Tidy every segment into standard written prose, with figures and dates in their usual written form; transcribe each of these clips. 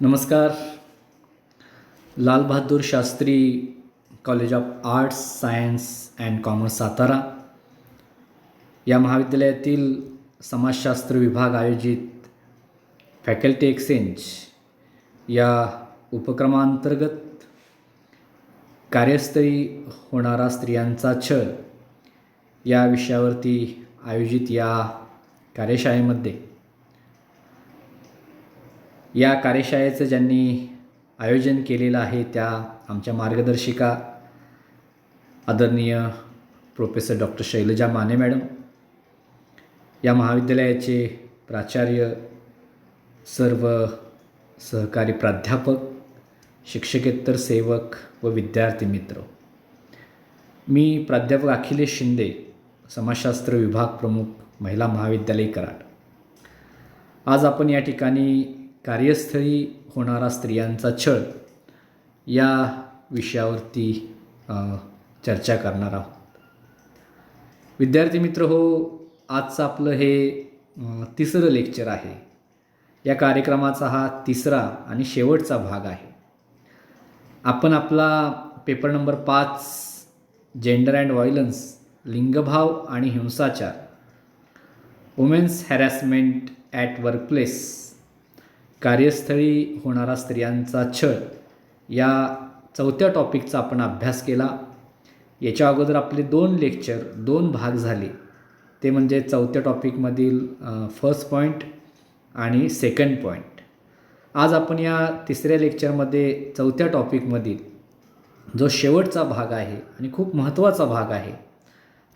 नमस्कार. Lal Bahadur Shastri college of arts science and commerce Satara या महाविद्यालयातील समाजशास्त्र विभाग आयोजित फॅकल्टी एक्सचेंज या उपक्रमांतर्गत कार्यस्थळी होणारा स्त्रियांचा छळ या विषयावरती आयोजित या कार्यशाळेमध्ये या कार्यशाळेचं ज्यांनी आयोजन केलेलं आहे त्या आमच्या मार्गदर्शिका आदरणीय professor doctor Shailaja Mane madam, या महाविद्यालयाचे प्राचार्य, सर्व सहकारी प्राध्यापक, शिक्षकेतर सेवक व विद्यार्थी मित्र. मी प्राध्यापक अखिलेश शिंदे, समाजशास्त्र विभाग प्रमुख, महिला महाविद्यालय कराड. आज आपण या ठिकाणी कार्यस्थळी होणारा स्त्रियांचा छळ या विषयावरती चर्चा करणार आहोत. विद्यार्थी मित्र हो, आजचं आपलं हे तिसरं लेक्चर आहे. या कार्यक्रमाचा हा तिसरा आणि शेवटचा भाग आहे. आपण आपला paper number 5 gender and violence, लिंगभाव आणि हिंसाचार, वुमेन्स हॅरॅसमेंट ॲट वर्कप्लेस, कार्यस्थळी होणारा स्त्रियांचा छळ या चौथ्या टॉपिकचा आपण अभ्यास केला. याच्या अगोदर आपले 2 लेक्चर 2 भाग झाले. ते म्हणजे चौथ्या टॉपिकमधील फर्स्ट पॉईंट आणि सेकंड पॉईंट. आज आपण या तिसऱ्या लेक्चरमध्ये चौथ्या टॉपिकमधील जो शेवटचा भाग आहे आणि खूप महत्त्वाचा भाग आहे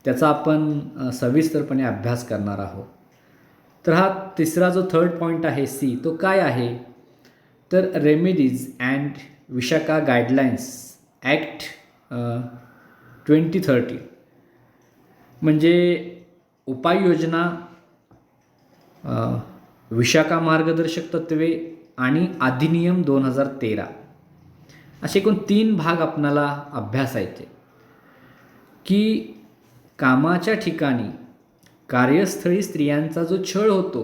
त्याचा आपण सविस्तरपणे अभ्यास करणार आहोत. तर हा तिसरा जो थर्ड पॉईंट आहे सी, तो काय आहे तर remedies and Vishakha guidelines act 2030, म्हणजे उपाययोजना, विशाखा मार्गदर्शक तत्त्वे आणि अधिनियम 2013, असे एकूण 3 भाग आपणाला अभ्यासायचे. की कामाच्या ठिकाणी कार्यस्थळी स्त्रियांचा जो छळ होतो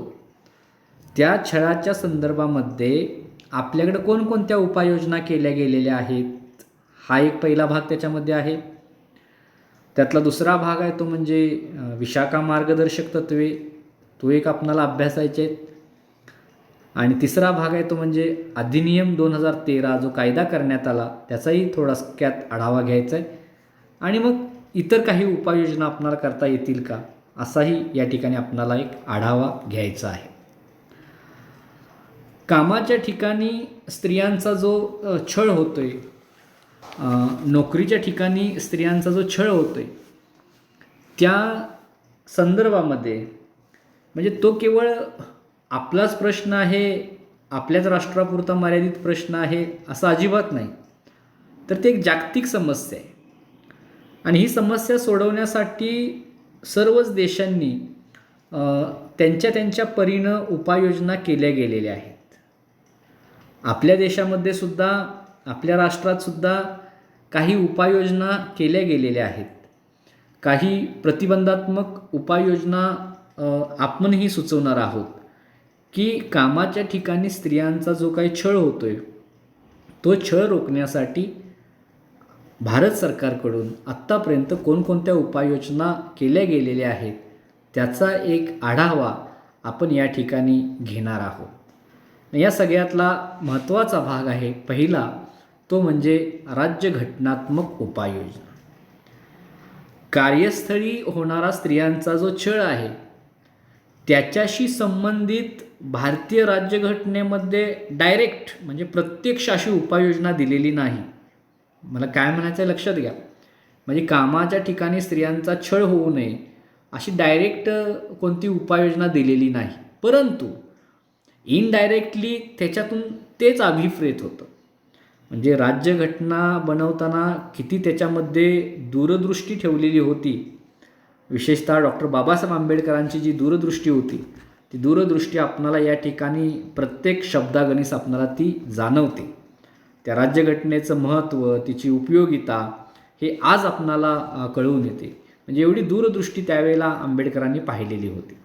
त्या छळाच्या संदर्भामध्ये आपल्याकडे कोणकोणत्या उपाययोजना केल्या गेलेल्या आहेत, हा एक पहिला भाग त्याच्यामध्ये आहे. त्यातला दुसरा भाग आहे तो म्हणजे विशाखा मार्गदर्शक तत्त्वे, तो एक आपणाला अभ्यासायचे आहेत. आणि तिसरा भाग आहे तो म्हणजे अधिनियम 2013 जो कायदा करण्यात आला त्याचाही थोडक्यात आढावा घ्यायचा आहे. आणि मग इतर काही उपाययोजना आपणाला करता येतील का असाही या ठिकाणी आपणाला एक आढावा घ्यायचा आहे. कामाच्या ठिकाणी स्त्रियांचा जो छळ होतोय, नोकरीच्या ठिकाणी स्त्रियांचा जो छळ होतोय त्या संदर्भामध्ये म्हणजे तो केवळ आपलाच प्रश्न आहे, आपल्याच राष्ट्रापुरता मर्यादित प्रश्न आहे असं अजिबात नाही, तर ते एक जागतिक समस्या आहे. आणि ही समस्या सोडवण्यासाठी सर्वच देशांनी त्यांच्या परीनं उपाययोजना केल्या गेलेल्या आहेत. आपल्या देशामध्ये सुद्धा, आपल्या राष्ट्रात सुद्धा काही उपाययोजना केल्या गेलेल्या आहेत. काही प्रतिबंधात्मक उपाययोजना आपणही सुचवणार आहोत की कामाच्या ठिकाणी स्त्रियांचा जो काही छळ होतोय तो छळ रोखण्यासाठी भारत सरकारकडून आत्तापर्यंत कोणकोणत्या उपाययोजना केल्या गेलेल्या आहेत त्याचा एक आढावा आपण या ठिकाणी घेणार आहोत. या सगळ्यातला महत्त्वाचा भाग आहे पहिला, तो म्हणजे राज्यघटनात्मक उपाययोजना. कार्यस्थळी होणारा स्त्रियांचा जो छळ आहे त्याच्याशी संबंधित भारतीय राज्यघटनेमध्ये डायरेक्ट म्हणजे प्रत्यक्ष अशी उपाययोजना दिलेली नाही. मला काय म्हणायचं आहे लक्षात घ्या. म्हणजे कामाच्या ठिकाणी स्त्रियांचा छळ होऊ नये अशी डायरेक्ट कोणती उपाययोजना दिलेली नाही, परंतु इनडायरेक्टली त्याच्यातून तेच अभिप्रेत होतं. म्हणजे राज्यघटना बनवताना किती त्याच्यामध्ये दूरदृष्टी ठेवलेली होती, विशेषतः डॉक्टर बाबासाहेब आंबेडकरांची जी दूरदृष्टी होती ती दूरदृष्टी आपणाला या ठिकाणी प्रत्येक शब्दागणिक आपणाला ती जाणवते. त्या राज्यघटनेचं महत्त्व, तिची उपयोगिता हे आज आपणाला कळून येते. म्हणजे एवढी दूरदृष्टी त्यावेळेला आंबेडकरांनी पाहिलेली होती.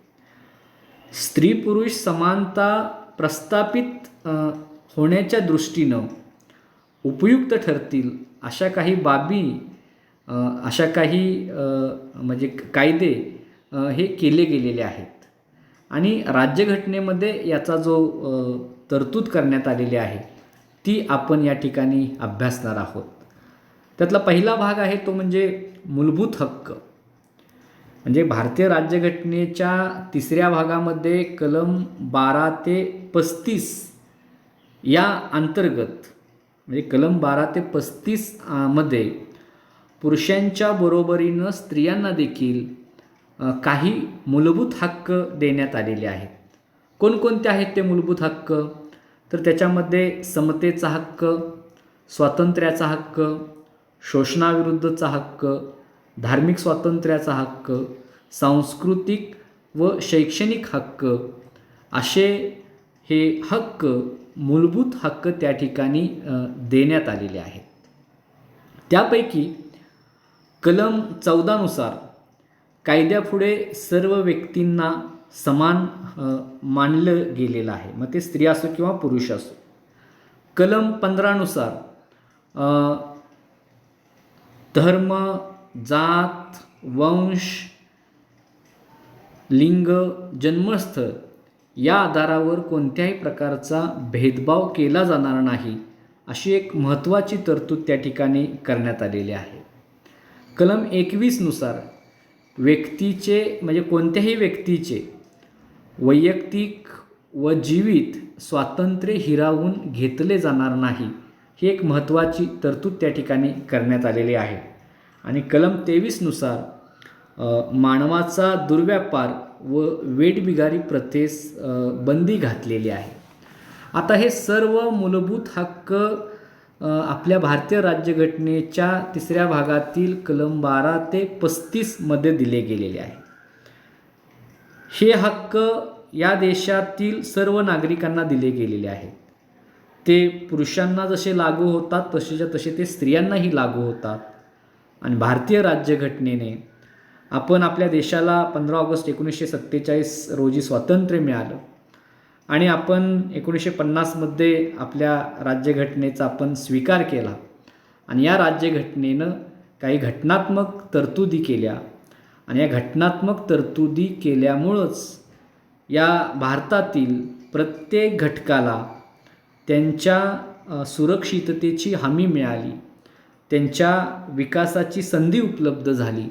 स्त्री पुरुष समानता प्रस्थापित होण्याच्या दृष्टीनं उपयुक्त ठरतील अशा काही बाबी, अशा काही म्हणजे कायदे हे केले गेलेले आहेत. आणि राज्यघटनेमध्ये याचा जो तरतूद करण्यात आलेली आहे ती आपण या ठिकाणी अभ्यासणार आहोत. त्यातला पहिला भाग आहे तो म्हणजे मूलभूत हक्क. म्हणजे भारतीय राज्यघटनेच्या 3ऱ्या भागामध्ये कलम 12 ते 35 या अंतर्गत, म्हणजे कलम 12 ते 35 मध्ये पुरुषांच्या बरोबरीनं स्त्रियांना देखील काही मूलभूत हक्क देण्यात आलेले आहेत. कोणकोणते आहेत ते मूलभूत हक्क? तर त्याच्यामध्ये समतेचा हक्क, स्वातंत्र्याचा हक्क, शोषणाविरुद्धचा हक्क, धार्मिक स्वातंत्र्याचा हक्क, सांस्कृतिक व शैक्षणिक हक्क असे हे हक्क, मूलभूत हक्क त्या ठिकाणी देण्यात आलेले आहेत. त्यापैकी कलम 14 नुसार कायद्यापुढे सर्व व्यक्तींना समान मानलं गेलेलं आहे, मग ते स्त्री असो किंवा पुरुष असो. कलम 15 नुसार धर्म, जात, वंश, लिंग, जन्मस्थळ या आधारावर कोणत्याही प्रकारचा भेदभाव केला जाणार नाही अशी एक महत्त्वाची तरतूद त्या ठिकाणी करण्यात आलेली आहे. कलम 21 नुसार व्यक्तीचे म्हणजे कोणत्याही व्यक्तीचे वैयक्तिक व जीवित स्वातंत्र्य हिरावून घेतले जाणार नाही ही एक महत्त्वाची तरतूद त्या ठिकाणी करण्यात आलेली आहे. आणि कलम 23 नुसार मानवाचा दुर्व्यापार व वेठबिगारी प्रथेस बंदी घातलेली आहे. आता हे सर्व मूलभूत हक्क आपल्या भारतीय राज्यघटनेच्या 3ऱ्या भागातील कलम 12 ते 35 मध्ये दिले गेलेले आहे. हे हक्क या देशातील सर्व नागरिकांना दिले गेलेले आहेत. ते पुरुषांना जसे लागू होतात तसेच्या तसे ते स्त्रियांनाही लागू होतात. आणि भारतीय राज्यघटनेने आपण आपल्या देशाला 15 ऑगस्ट 1947 रोजी स्वातंत्र्य मिळालं आणि आपण 1950मध्ये आपल्या राज्यघटनेचा आपण स्वीकार केला. आणि या राज्यघटनेनं काही घटनात्मक तरतुदी केल्या आणि या घटनात्मक तरतुदी केल्यामुळंच या भारतातील प्रत्येक घटकाला त्यांच्या सुरक्षिततेची हमी मिळाली, त्यांच्या विकासाची संधी उपलब्ध झाली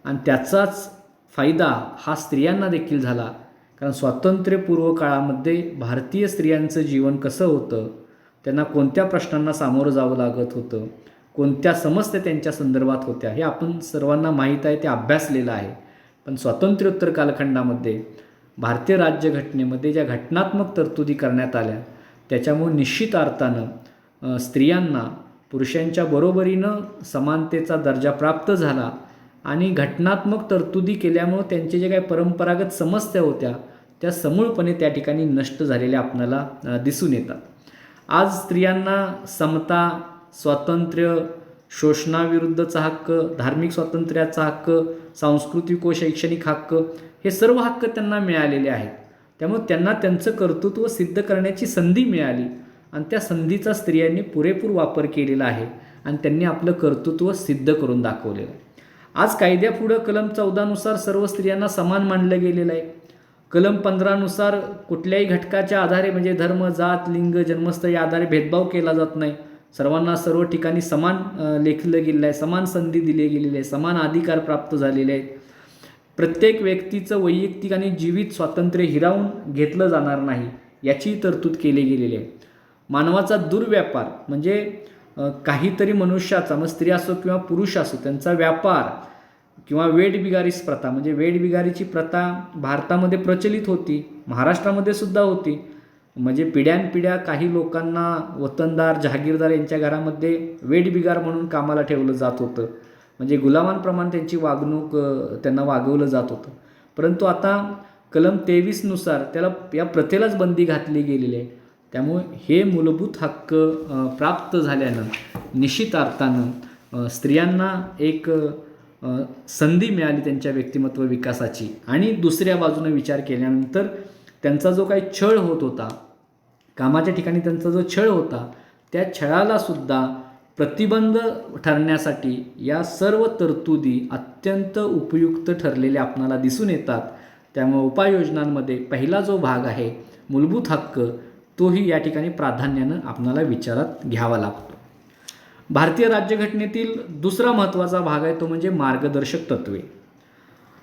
आणि त्याचाच फायदा हा स्त्रियांना देखील झाला. कारण स्वातंत्र्यपूर्व काळामध्ये भारतीय स्त्रियांचं जीवन कसं होतं, त्यांना कोणत्या प्रश्नांना सामोरं जावं लागत होतं, कोणत्या समस्या त्यांच्या संदर्भात होत्या हे आपण सर्वांना माहीत आहे, ते अभ्यासलेलं आहे. पण स्वातंत्र्योत्तर कालखंडामध्ये भारतीय राज्यघटनेमध्ये ज्या घटनात्मक तरतुदी करण्यात आल्या त्याच्यामुळे निश्चित अर्थानं स्त्रियांना पुरुषांच्या बरोबरीनं समानतेचा दर्जा प्राप्त झाला. आणि घटनात्मक तरतुदी केल्यामुळं त्यांचे जे काही परंपरागत समस्या होत्या त्या समूळपणे त्या ठिकाणी नष्ट झालेल्या आपल्याला दिसून येतात. आज स्त्रियांना समता, स्वातंत्र्य, शोषणाविरुद्धचा हक्क, धार्मिक स्वातंत्र्याचा हक्क, सांस्कृतिक व शैक्षणिक हक्क हे सर्व हक्क त्यांना मिळालेले आहेत. त्यामुळे त्यांना त्यांचं कर्तृत्व सिद्ध करण्याची संधी मिळाली आणि त्या संधीचा स्त्रियांनी पुरेपूर वापर केलेला आहे आणि त्यांनी आपलं कर्तृत्व सिद्ध करून दाखवलेलं आहे. आज कायद्यापुढं कलम 14 नुसार सर्व स्त्रियांना समान मानलं गेलेलं आहे. कलम 15 नुसार कुठल्याही घटकाच्या आधारे म्हणजे धर्म, जात, लिंग, जन्मस्थळ या आधारे भेदभाव केला जात नाही. सर्वांना सर्व ठिकाणी समान लेखलं गेलेलं आहे, समान संधी दिली गेलेली आहे, समान अधिकार प्राप्त झालेले आहेत. प्रत्येक व्यक्तीचं वैयक्तिक आणि जीवित स्वातंत्र्य हिरावून घेतलं जाणार नाही याची तरतूद केली गेलेली आहे. मानवाचा दुर्व्यापार म्हणजे काहीतरी मनुष्याचा, मग स्त्री असो किंवा पुरुष असो, त्यांचा व्यापार किंवा वेठबिगारीस प्रथा म्हणजे वेठबिगारीची प्रथा भारतामध्ये प्रचलित होती, महाराष्ट्रामध्ये सुद्धा होती. म्हणजे पिढ्यानपिढ्या काही लोकांना वतनदार, जहागीरदार यांच्या घरामध्ये वेठबिगार म्हणून कामाला ठेवलं जात होतं. म्हणजे गुलामांप्रमाणे त्यांची वागणूक त्यांना वागवलं जात होतं. परंतु आता कलम 23 नुसार त्याला या प्रथेलाच बंदी घातली गेलेली आहे. त्यामुळे हे मूलभूत हक्क प्राप्त झाल्यानं निश्चित अर्थानं स्त्रियांना एक संधी मिळाली त्यांच्या व्यक्तिमत्व विकासाची. आणि दुसऱ्या बाजूने विचार केल्यानंतर त्यांचा जो काही छळ होत होता कामाच्या ठिकाणी त्यांचा जो छळ होता त्या छळाला सुद्धा प्रतिबंध ठरण्यासाठी या सर्व तरतुदी अत्यंत उपयुक्त ठरलेल्या आपणाला दिसून येतात. त्यामुळे उपाययोजनांमध्ये पहिला जो भाग आहे मूलभूत हक्क, तोही या ठिकाणी प्राधान्यानं आपणाला विचारात घ्यावा लागतो. भारतीय राज्यघटनेतील दुसरा महत्त्वाचा भाग आहे तो म्हणजे मार्गदर्शक तत्त्वे.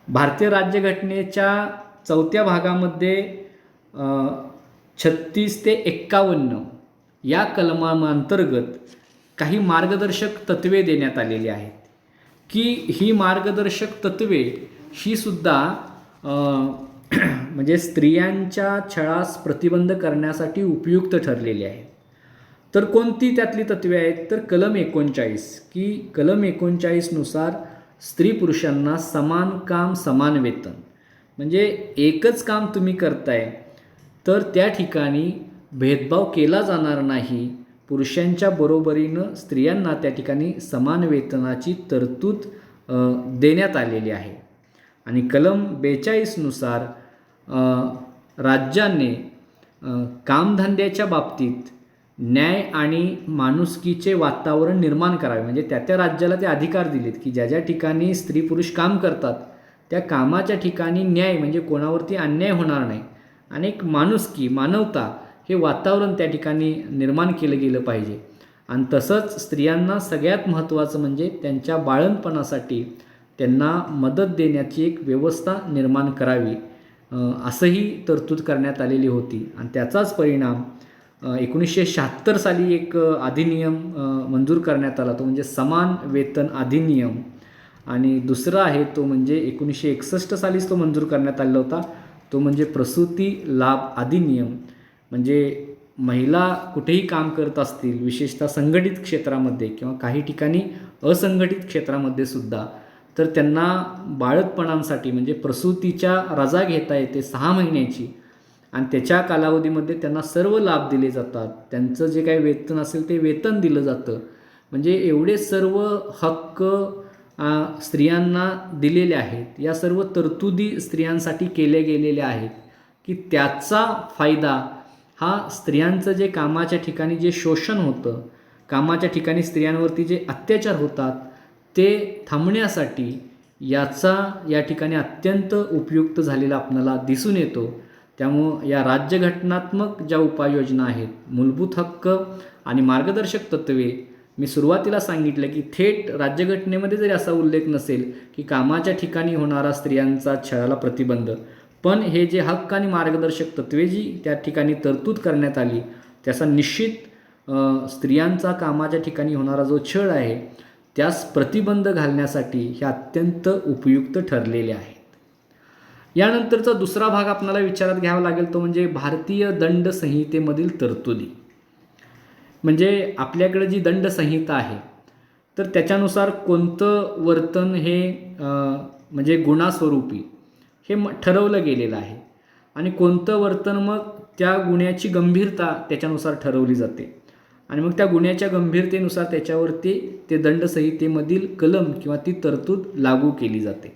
भारतीय राज्यघटनेच्या 4थ्या भागामध्ये 36 ते 51 या कलमांतर्गत काही मार्गदर्शक तत्त्वे देण्यात आलेली आहेत की ही मार्गदर्शक तत्त्वे ही सुद्धा म्हणजे स्त्रियांच्या छळास प्रतिबंध करण्यासाठी उपयुक्त ठरलेली आहेत. तर कोणती त्यातली तत्त्वे आहेत तर कलम 39 की कलम 39 नुसार स्त्री पुरुषांना समान काम समान वेतन, म्हणजे एकच काम तुम्ही करताय तर त्या ठिकाणी भेदभाव केला जाणार नाही. पुरुषांच्या बरोबरीनं स्त्रियांना त्या ठिकाणी समान वेतनाची तरतूद देण्यात आलेली आहे. आणि कलम 42 नुसार राज्याने कामधंद्याच्या बाबतीत न्याय आणि माणुसकीचे वातावरण निर्माण करावे, म्हणजे त्या राज्याला ते अधिकार दिलेत की ज्या ज्या ठिकाणी स्त्री पुरुष काम करतात त्या कामाच्या ठिकाणी न्याय म्हणजे कोणावरती अन्याय होणार नाही आणि एक माणुसकी मानवता हे वातावरण त्या ठिकाणी निर्माण केलं गेलं पाहिजे. आणि तसंच स्त्रियांना सगळ्यात महत्त्वाचं म्हणजे त्यांच्या बाळंतपणासाठी त्यांना मदत देण्याची एक व्यवस्था निर्माण करावी असंही तरतूद करण्यात आलेली होती. आणि त्याचाच परिणाम 1976 साली एक अधिनियम मंजूर करण्यात आला, तो म्हणजे समान वेतन अधिनियम. आणि दुसरा आहे तो म्हणजे 1961 सालीच तो मंजूर करण्यात आलेला होता, तो म्हणजे प्रसूती लाभ अधिनियम. म्हणजे महिला कुठेही काम करत असतील, विशेषतः संघटित क्षेत्रामध्ये किंवा काही ठिकाणी असंघटित क्षेत्रामध्ये सुद्धा, तर त्यांना बाळंतपणांसाठी म्हणजे प्रसूतीच्या रजा घेता येते 6 महिन्याची आणि त्याच्या कालावधीमध्ये त्यांना सर्व लाभ दिले जातात. त्यांचं जे काही वेतन असेल ते वेतन दिलं जातं. म्हणजे एवढे सर्व हक्क स्त्रियांना दिलेले आहेत, या सर्व तरतुदी स्त्रियांसाठी केल्या गेलेल्या आहेत की त्याचा फायदा हा स्त्रियांचं जे कामाच्या ठिकाणी जे शोषण होतं, कामाच्या ठिकाणी स्त्रियांवरती जे अत्याचार होतात ते थांबण्यासाठी याचा या ठिकाणी अत्यंत उपयुक्त झालेला आपल्याला दिसून येतो. त्यामुळं या राज्यघटनात्मक ज्या उपाययोजना आहेत, मूलभूत हक्क आणि मार्गदर्शक तत्त्वे, मी सुरुवातीला सांगितलं की थेट राज्यघटनेमध्ये जरी असा उल्लेख नसेल की कामाच्या ठिकाणी होणारा स्त्रियांचा छळाला प्रतिबंध, पण हे जे हक्क आणि मार्गदर्शक तत्त्वे जी त्या ठिकाणी तरतूद करण्यात आली त्याचा निश्चित स्त्रियांचा कामाच्या ठिकाणी होणारा जो छळ आहे त्यास प्रतिबंध घालण्यासाठी हे अत्यंत उपयुक्त ठरलेले आहेत. यानंतरचा दुसरा भाग आपल्याला विचारात घ्यावा लागेल तो म्हणजे भारतीय दंड संहितेमधील तरतुदी. म्हणजे आपल्याकडे जी दंड संहिता आहे तर त्याच्यानुसार कोणतं वर्तन हे म्हणजे गुन्हास्वरूपी हे ठरवलं गेलेलं आहे आणि कोणतं वर्तन मग त्या गुन्ह्याची गंभीरता त्याच्यानुसार ठरवली जाते आणि मग त्या गुन्ह्याच्या गंभीरतेनुसार त्याच्यावरती ते दंडसंहितेमधील कलम किंवा ती तरतूद लागू केली जाते.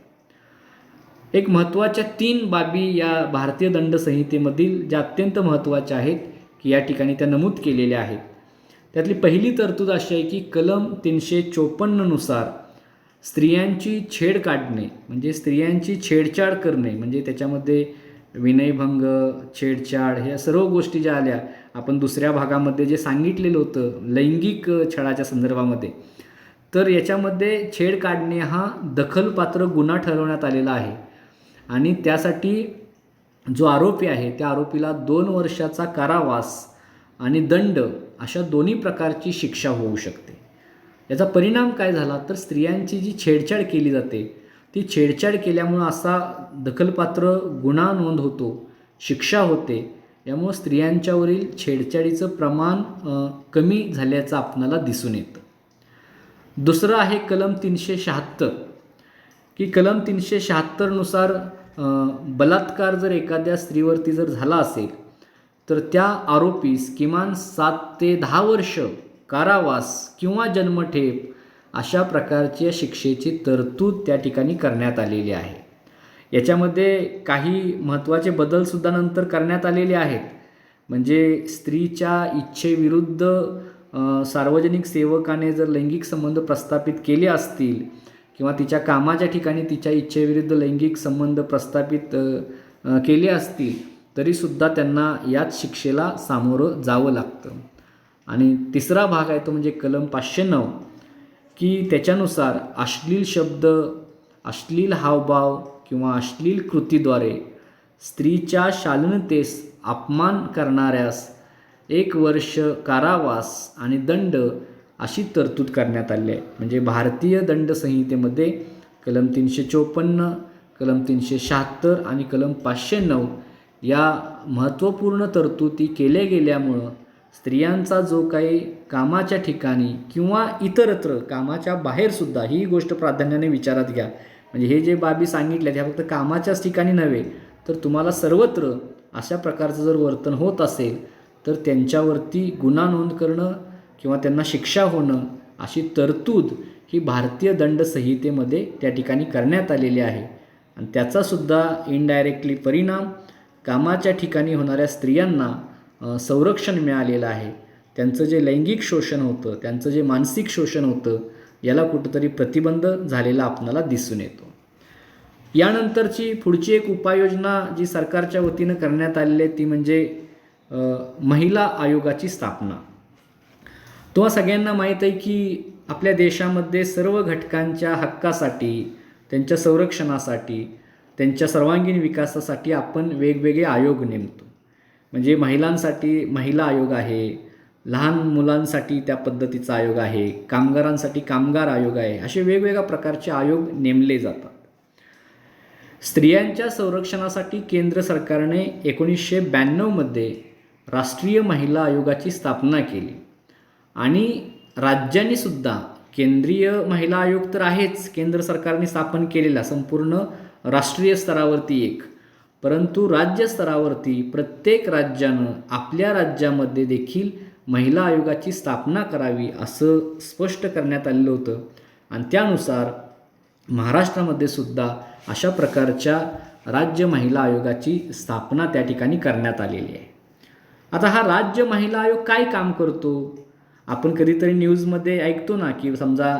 एक महत्त्वाच्या 3 बाबी या भारतीय दंडसंहितेमधील ज्या अत्यंत महत्त्वाच्या आहेत की या ठिकाणी त्या नमूद केलेल्या आहेत. त्यातली पहिली तरतूद अशी आहे की कलम 354 नुसार स्त्रियांची छेड काढणे म्हणजे स्त्रियांची छेडछाड करणे, म्हणजे त्याच्यामध्ये विनयभंग, छेडछाड ह्या सर्व गोष्टी ज्या आल्या, आपण दुसऱ्या भागामध्ये जे सांगितलेलं होतं लैंगिक छळाच्या संदर्भामध्ये, तर याच्यामध्ये छेड काढणे हा दखलपात्र गुन्हा ठरवण्यात आलेला आहे आणि त्यासाठी जो आरोपी आहे त्या आरोपीला 2 वर्षाचा कारावास आणि दंड अशा दोन्ही प्रकारची शिक्षा होऊ शकते. याचा परिणाम काय झाला तर स्त्रियांची जी छेडछाड केली जाते ती छेडछाड केल्यामुळं असा दखलपात्र गुन्हा नोंद होतो, शिक्षा होते. यामुळं स्त्रियांच्यावरील छेडछाडीचं प्रमाण कमी झाल्याचं आपणाला दिसून येतं. दुसरं आहे कलम 376 की कलम 376 नुसार बलात्कार जर एखाद्या स्त्रीवरती जर झाला असेल तर त्या आरोपीस किमान 7 ते 10 वर्ष कारावास किंवा जन्मठेप अशा प्रकारच्या शिक्षेची तरतूद त्या ठिकाणी करण्यात आलेली आहे. याच्यामध्ये काही महत्त्वाचे बदलसुद्धा नंतर करण्यात आलेले आहेत. म्हणजे स्त्रीच्या इच्छेविरुद्ध सार्वजनिक सेवकाने जर लैंगिक संबंध प्रस्थापित केले असतील किंवा तिच्या कामाच्या ठिकाणी तिच्या इच्छेविरुद्ध लैंगिक संबंध प्रस्थापित केले असतील तरीसुद्धा त्यांना याच शिक्षेला सामोरं जावं लागतं. आणि तिसरा भाग आहे तो म्हणजे कलम 509 की त्याच्यानुसार अश्लील शब्द, अश्लील हावभाव किंवा अश्लील कृतीद्वारे स्त्रीच्या शालीनतेस अपमान करणाऱ्यास 1 वर्ष कारावास आणि दंड अशी तरतूद करण्यात आली आहे. म्हणजे भारतीय दंड संहितेमध्ये कलम 354, कलम 376 आणि कलम 509 या महत्त्वपूर्ण तरतुदी केल्या गेल्यामुळं स्त्रियांचा जो काही कामाच्या ठिकाणी किंवा इतरत्र कामाच्या बाहेरसुद्धा ही गोष्ट प्राधान्याने विचारात घ्या. म्हणजे हे जे बाबी सांगितल्या त्या फक्त कामाच्याच ठिकाणी नव्हे तर तुम्हाला सर्वत्र अशा प्रकारचं जर वर्तन होत असेल तर त्यांच्यावरती गुन्हा नोंद करणं किंवा त्यांना शिक्षा होणं अशी तरतूद ही भारतीय दंड संहितेमध्ये त्या ठिकाणी करण्यात आलेली आहे. आणि त्याचासुद्धा इनडायरेक्टली परिणाम कामाच्या ठिकाणी होणाऱ्या स्त्रियांना संरक्षण मिळालेलं आहे. त्यांचं जे लैंगिक शोषण होतं, त्यांचं जे मानसिक शोषण होतं याला कुठंतरी प्रतिबंध झालेला आपणाला दिसून येतो. यानंतरची पुढची एक उपाययोजना जी सरकारच्या वतीनं करण्यात आलेली आहे ती म्हणजे महिला आयोगाची स्थापना. तुम्हा सगळ्यांना माहीत आहे की आपल्या देशामध्ये सर्व घटकांच्या हक्कासाठी, त्यांच्या संरक्षणासाठी, त्यांच्या सर्वांगीण विकासासाठी आपण वेगवेगळे आयोग नेमतो. म्हणजे महिलांसाठी महिला आयोग आहे, लहान मुलांसाठी त्या पद्धतीचा आयोग आहे, कामगारांसाठी कामगार आयोग आहे, असे वेगवेगळ्या प्रकारचे आयोग नेमले जातात. स्त्रियांच्या संरक्षणासाठी केंद्र सरकारने 1992मध्ये राष्ट्रीय महिला आयोगाची स्थापना केली आणि राज्यांनी सुद्धा केंद्रीय महिला आयोग तर आहेच केंद्र सरकारने स्थापन केलेला संपूर्ण राष्ट्रीय स्तरावरती एक, परंतु राज्य स्तरावरती प्रत्येक राज्यानं आपल्या राज्यामध्ये देखील महिला आयोगाची स्थापना करावी असं स्पष्ट करण्यात आलेलं होतं. आणि त्यानुसार महाराष्ट्रामध्ये सुद्धा अशा प्रकारच्या राज्य महिला आयोगाची स्थापना त्या ठिकाणी करण्यात आलेली आहे. आता हा राज्य महिला आयोग काय काम करतो? आपण कधीतरी न्यूजमध्ये ऐकतो ना की समजा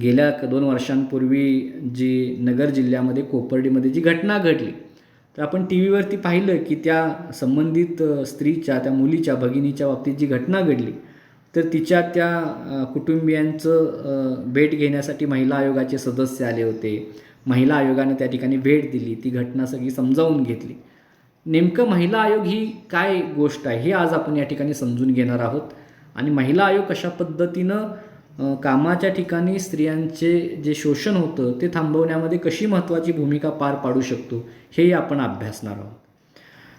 गेल्या 2 वर्षांपूर्वी जी नगर जिल्ह्यामध्ये कोपर्डीमध्ये जी घटना घडली तर आपण टी व्हीवरती पाहिलं की त्या संबंधित स्त्रीच्या, त्या मुलीच्या, भगिनीच्या बाबतीत जी घटना घडली तर तिच्या त्या कुटुंबियांचं भेट घेण्यासाठी महिला आयोगाचे सदस्य आले होते. महिला आयोगाने त्या ठिकाणी भेट दिली, ती घटना सगळी समजावून घेतली. नेमकं महिला आयोग ही काय गोष्ट आहे हे आज आपण या ठिकाणी समजून घेणार आहोत. आणि महिला आयोग कशा पद्धतीनं कामाच्या ठिकाणी स्त्रियांचे जे शोषण होतं ते थांबवण्यामध्ये कशी महत्त्वाची भूमिका पार पाडू शकतो हेही आपण अभ्यासणार आहोत.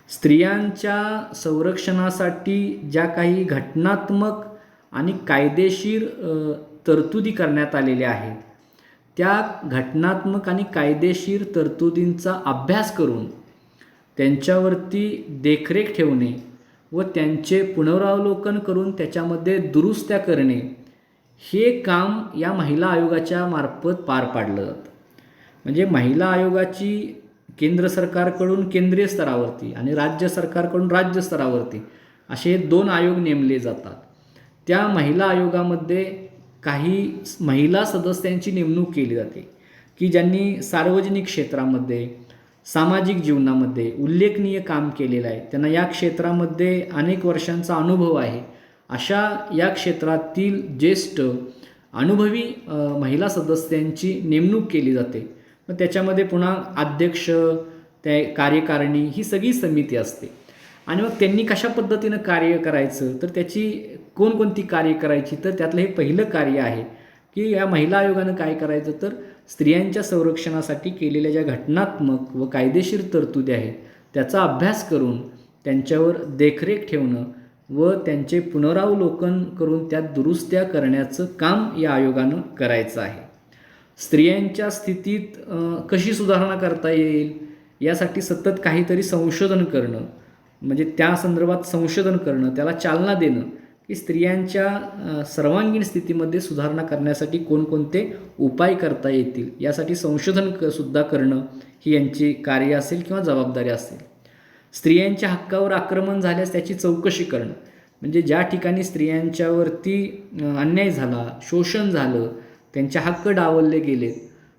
स्त्रियांच्या संरक्षणासाठी ज्या काही घटनात्मक आणि कायदेशीर तरतुदी करण्यात आलेल्या आहेत त्या घटनात्मक आणि कायदेशीर तरतुदींचा अभ्यास करून त्यांच्यावरती देखरेख ठेवणे व त्यांचे पुनरावलोकन करून त्याच्यामध्ये दुरुस्त्या करणे हे काम या महिला आयोगाच्या मार्फत पार पाडलं जातं. म्हणजे महिला आयोगाची केंद्र सरकारकडून केंद्रीय स्तरावरती आणि राज्य सरकारकडून राज्य स्तरावरती असे 2 आयोग नेमले जातात. त्या महिला आयोगामध्ये काही महिला सदस्यांची नेमणूक केली जाते की ज्यांनी सार्वजनिक क्षेत्रामध्ये, सामाजिक जीवनामध्ये उल्लेखनीय काम केलेलं आहे, त्यांना या क्षेत्रामध्ये अनेक वर्षांचा अनुभव आहे. अशा या क्षेत्रातील ज्येष्ठ अनुभवी महिला सदस्यांची नेमणूक केली जाते. मग त्याच्यामध्ये पुन्हा अध्यक्ष, त्या कार्यकारिणी ही सगळी समिती असते. आणि मग त्यांनी कशा पद्धतीनं कार्य करायचं तर त्याची कोणकोणती कार्य करायची तर त्यातलं हे पहिलं कार्य आहे की या महिला आयोगानं काय करायचं तर स्त्रियांच्या संरक्षणासाठी केलेल्या ज्या घटनात्मक व कायदेशीर तरतुदी आहेत त्याचा अभ्यास करून त्यांच्यावर देखरेख ठेवणं व त्यांचे पुनरावलोकन करून त्यात दुरुस्त्या करण्याचं काम या आयोगानं करायचं आहे. स्त्रियांच्या स्थितीत कशी सुधारणा करता येईल यासाठी सतत काहीतरी संशोधन करणं, म्हणजे त्या संदर्भात संशोधन करणं, त्याला चालना देणं की स्त्रियांच्या सर्वांगीण स्थितीमध्ये सुधारणा करण्यासाठी कोणकोणते उपाय करता येतील यासाठी संशोधन सुद्धा करणं ही यांची कार्य असेल किंवा जबाबदारी असेल. स्त्रियांच्या हक्कावर आक्रमण झाल्यास त्याची चौकशी करणं, म्हणजे ज्या ठिकाणी स्त्रियांच्यावरती अन्याय झाला, शोषण झालं, त्यांचे हक्क डावलले गेले,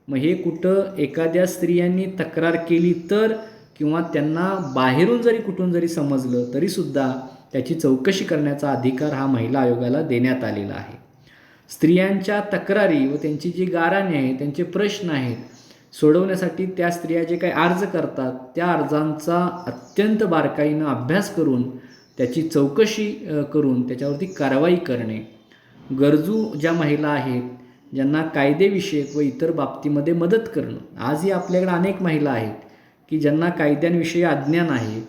मग हे कुठं एखाद्या स्त्रियांनी तक्रार केली तर, किंवा त्यांना बाहेरून जरी कुठून जरी समजलं तरीसुद्धा त्याची चौकशी करण्याचा अधिकार हा महिला आयोगाला देण्यात आलेला आहे. स्त्रियांच्या तक्रारी व त्यांची जी गाऱ्हाणे आहे, त्यांचे प्रश्न आहेत, सोडवण्यासाठी त्या स्त्रिया जे काही अर्ज करतात त्या अर्जांचा अत्यंत बारकाईनं अभ्यास करून त्याची चौकशी करून त्याच्यावरती कारवाई करणे. गरजू ज्या महिला आहेत, ज्यांना कायदेविषयक व इतर बाबतीमध्ये मदत करणं. आजही आपल्याकडे अनेक महिला आहेत की ज्यांना कायद्यांविषयी अज्ञान आहे,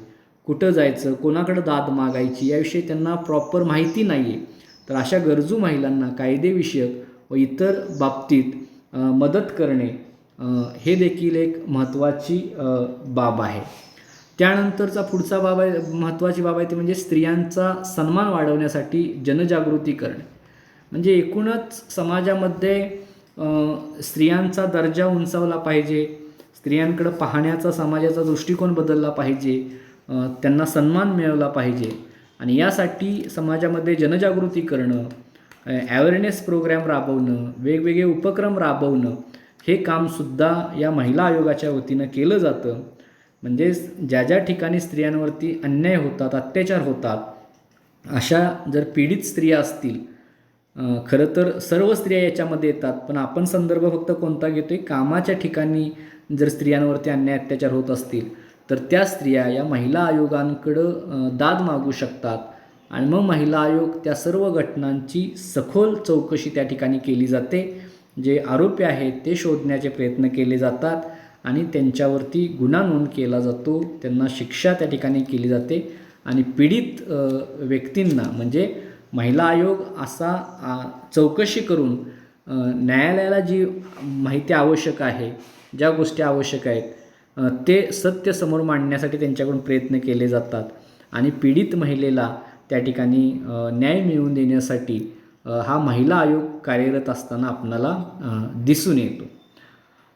कुठं जायचं, कोणाकडं दाद मागायची याविषयी त्यांना प्रॉपर माहिती नाही आहे. तर अशा गरजू महिलांना कायदेविषयक व इतर बाबतीत मदत करणे हे देखील एक महत्त्वाची बाब आहे. त्यानंतरचा पुढचा महत्त्वाची बाब आहे ती म्हणजे स्त्रियांचा सन्मान वाढवण्यासाठी जनजागृती करणे. म्हणजे एकूणच समाजामध्ये स्त्रियांचा दर्जा उंचावला पाहिजे, स्त्रियांकडे पाहण्याचा समाजाचा दृष्टिकोन बदलला पाहिजे, त्यांना सन्मान मिळवला पाहिजे. आणि यासाठी समाजामध्ये जनजागृती करणं, अवेअरनेस प्रोग्रॅम राबवणं, वेगवेगळे उपक्रम राबवणं हे कामसुद्धा या महिला आयोगाच्या वतीनं केलं जातं. म्हणजे ज्या ज्या ठिकाणी स्त्रियांवरती अन्याय होतात, अत्याचार होतात, अशा जर पीडित स्त्रिया असतील, खरं तर सर्व स्त्रिया याच्यामध्ये येतात, पण आपण संदर्भ फक्त कोणता घेतो आहे, कामाच्या ठिकाणी जर स्त्रियांवरती अन्याय अत्याचार होत असतील तर त्या स्त्रिया या महिला आयोगांकडं दाद मागू शकतात. आणि मग महिला आयोग त्या सर्व घटनांची सखोल चौकशी त्या ठिकाणी केली जाते. जे आरोपी आहेत ते शोधण्याचे प्रयत्न केले जातात आणि त्यांच्यावरती गुन्हा नोंद केला जातो, त्यांना शिक्षा त्या ठिकाणी केली जाते. आणि पीडित व्यक्तींना म्हणजे महिला आयोग असा चौकशी करून न्यायालयाला जी माहिती आवश्यक आहे, ज्या गोष्टी आवश्यक आहेत ते सत्य समोर मांडण्यासाठी त्यांच्याकडून प्रयत्न केले जातात. आणि पीडित महिलेला त्या ठिकाणी न्याय मिळवून देण्यासाठी हा महिला आयोग कार्यरत असताना आपणाला दिसून येतो.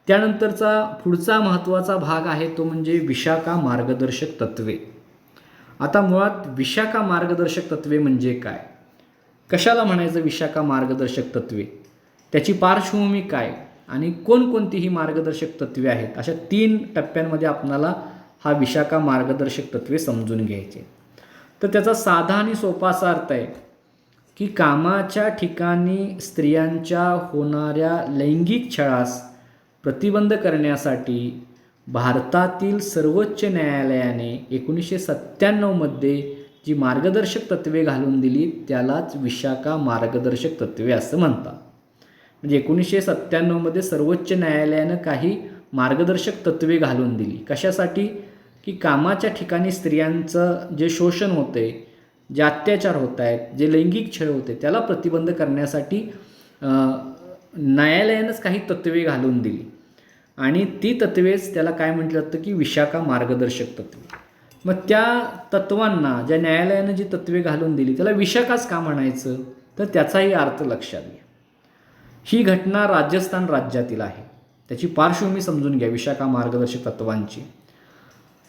त्यानंतरचा पुढचा महत्त्वाचा भाग आहे तो म्हणजे विशाखा मार्गदर्शक तत्त्वे. आता मुळात विशाखा मार्गदर्शक तत्त्वे म्हणजे काय, कशाला म्हणायचं विशाखा मार्गदर्शक तत्त्वे, त्याची पार्श्वभूमी काय आणि कोणकोणती ही मार्गदर्शक तत्त्वे आहेत, अशा 3 टप्प्यांमध्ये आपणाला हा विशाखा मार्गदर्शक तत्त्वे समजून घ्यायचे. तर त्याचा साधा आणि सोपा असा अर्थ आहे की कामाच्या ठिकाणी स्त्रियांच्या होणाऱ्या लैंगिक छळास प्रतिबंध करण्यासाठी भारतातील सर्वोच्च न्यायालयाने 1997मध्ये जी मार्गदर्शक तत्त्वे घालून दिली त्यालाच विशाखा मार्गदर्शक तत्त्वे असं म्हणतात. म्हणजे 1997मध्ये सर्वोच्च न्यायालयानं काही मार्गदर्शक तत्त्वे घालून दिली. कशासाठी, की कामाच्या ठिकाणी स्त्रियांचं जे शोषण होते, जे अत्याचार होत आहेत, जे लैंगिक छळ होते त्याला प्रतिबंध करण्यासाठी न्यायालयानंच काही तत्त्वे घालून दिली. आणि ती तत्त्वेच त्याला काय म्हटलं जातं की विशाखा मार्गदर्शक तत्त्वे. मग त्या तत्त्वांना ज्या न्यायालयानं जी तत्त्वे घालून दिली त्याला विशाखाच का म्हणायचं, तर त्याचाही अर्थ लक्षात घ्या. ही घटना राजस्थान राज्यातील आहे, त्याची पार्श्वभूमी समजून घ्या विशाखा मार्गदर्शक तत्त्वांची.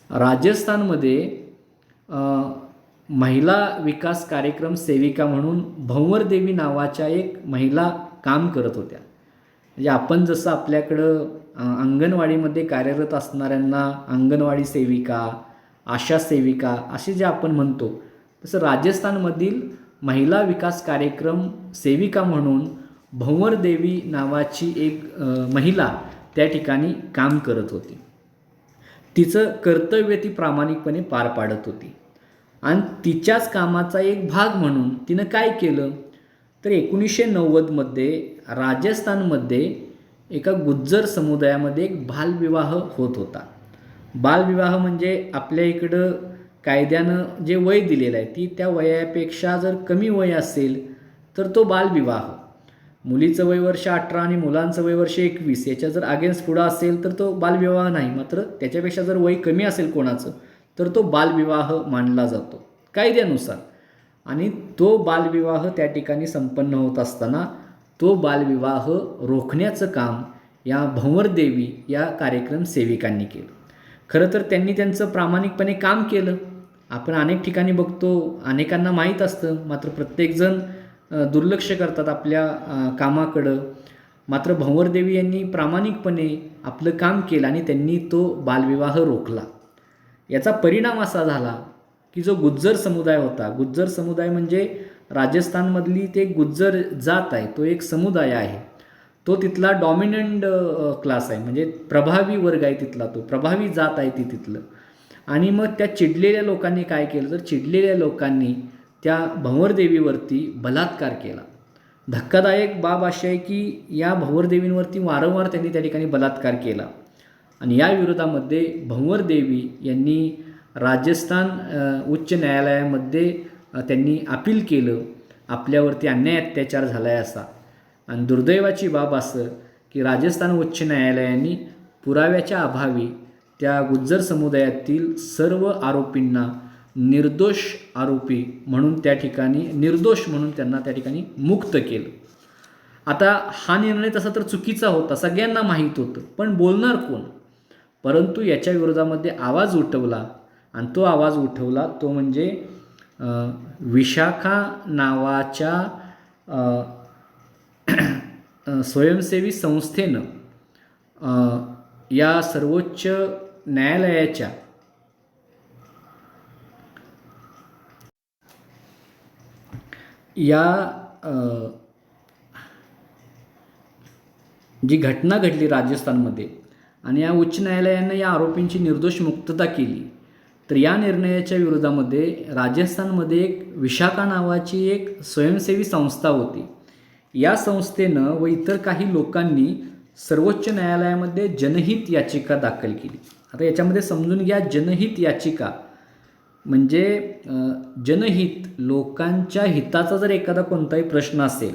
राजस्थानमध्ये महिला विकास कार्यक्रम सेविका म्हणून भंवर देवी नावाच्या एक महिला काम करत होत्या. म्हणजे आपण जसं आपल्याकडं अंगणवाडीमध्ये कार्यरत असणाऱ्यांना अंगणवाडी सेविका, आशा सेविका असे जे आपण म्हणतो, तसं राजस्थानमधील महिला विकास कार्यक्रम सेविका म्हणून भंवर देवी नावाची एक महिला त्या ठिकाणी काम करत होती. तिचं कर्तव्य ती प्रामाणिकपणे पार पाडत होती. आणि तिच्याच कामाचा एक भाग म्हणून तिनं काय केलं, तर 1990मध्ये राजस्थानमध्ये एका गुज्जर समुदायामध्ये एक बालविवाह होत होता. बालविवाह म्हणजे आपल्या इकडं कायद्यानं जे वय दिलेलं आहे ती त्या वयापेक्षा जर कमी वय असेल तर तो बालविवाह. मुलीचं वय वर्ष 18 आणि मुलांचं वय वर्ष 21 याच्या जर अगेन्स्ट पुढं असेल तर तो बालविवाह नाही. मात्र त्याच्यापेक्षा जर वय कमी असेल कोणाचं तर तो बालविवाह मानला जातो कायद्यानुसार. आणि तो बालविवाह त्या ठिकाणी संपन्न होत असताना तो बालविवाह रोखण्याचं काम या भंवर देवी या कार्यक्रम सेविकांनी केलं. खरं तर त्यांनी त्यांचं प्रामाणिकपणे काम केलं. आपण अनेक ठिकाणी बघतो, अनेकांना माहीत असतं, मात्र प्रत्येकजण दुर्लक्ष करतात आपल्या कामाकडं. मात्र भंवरदेवी यांनी प्रामाणिकपणे आपलं काम केलं आणि त्यांनी तो बालविवाह रोखला. याचा परिणाम असा झाला की जो गुज्जर समुदाय होता, गुज्जर समुदाय म्हणजे राजस्थानमधली ते गुज्जर जात आहे, तो एक समुदाय आहे. तो तिथला डॉमिनंट क्लास आहे, म्हणजे प्रभावी वर्ग आहे तिथला, तो प्रभावी जात आहे ती तिथलं. आणि मग त्या चिडलेल्या लोकांनी काय केलं, तर चिडलेल्या लोकांनी त्या भंवरदेवीवरती बलात्कार केला. धक्कादायक बाब अशी आहे की या भंवरदेवींवरती वारंवार त्यांनी त्या ठिकाणी बलात्कार केला. आणि या विरोधामध्ये भंवरदेवी यांनी राजस्थान उच्च न्यायालयामध्ये त्यांनी अपील केलं, आपल्यावरती अन्याय अत्याचार झाला आहे असा. आणि दुर्दैवाची बाब असं की राजस्थान उच्च न्यायालयाने पुराव्याच्या अभावी त्या गुज्जर समुदायातील सर्व आरोपींना निर्दोष आरोपी म्हणून त्या ठिकाणी निर्दोष म्हणून त्यांना त्या ठिकाणी मुक्त केलं. आता हा निर्णय तसा तर चुकीचा होता, सगळ्यांना माहीत होतं, पण बोलणार कोण? परंतु याच्या विरोधामध्ये आवाज उठवला, आणि तो आवाज उठवला तो म्हणजे विशाखा नावाच्या स्वयंसेवी संस्थेनं या सर्वोच्च न्यायालयाच्या जी घटना घडली राजस्थानमध्ये आणि या उच्च न्यायालयानं या आरोपींची निर्दोष मुक्तता केली. तर या निर्णयाच्या विरोधामध्ये राजस्थानमध्ये एक विशाखा नावाची एक स्वयंसेवी संस्था होती. या संस्थेनं व इतर काही लोकांनी सर्वोच्च न्यायालयामध्ये जनहित याचिका दाखल केली. आता याच्यामध्ये समजून घ्या, जनहित याचिका म्हणजे जनहित, लोकांच्या हिताचा जर एखादा कोणताही प्रश्न असेल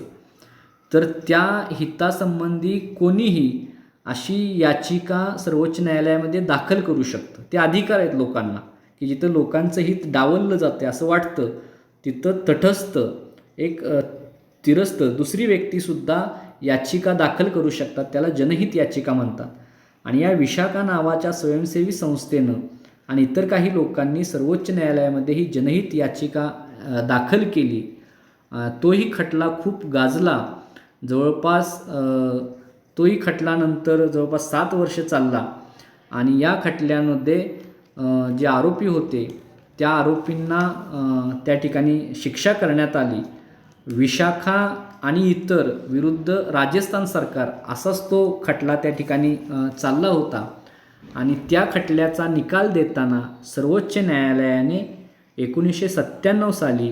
तर त्या हितासंबंधी कोणीही अशी याचिका सर्वोच्च न्यायालयामध्ये दाखल करू शकतं. ते अधिकार आहेत लोकांना की जिथं लोकांचं हित डावललं जाते असं वाटतं, तिथं तटस्थ एक तिरस्थ दुसरी व्यक्तीसुद्धा याचिका दाखल करू शकतात. त्याला जनहित याचिका म्हणतात. आणि या विशाखा नावाच्या स्वयंसेवी संस्थेनं आणि इतर काही लोकांनी सर्वोच्च न्यायालयामध्ये ही जनहित याचिका दाखल केली. तोही खटला खूप गाजला. जवळपास तोही खटल्यानंतर जवळपास 7 वर्ष चालला. आणि या खटल्यामध्ये जे आरोपी होते त्या आरोपींना त्या ठिकाणी शिक्षा करण्यात आली. विशाखा आणि इतर विरुद्ध राजस्थान सरकार असाच तो खटला त्या ठिकाणी चालला होता. आणि त्या खटल्याचा निकाल देताना सर्वोच्च न्यायालयाने 1997 साली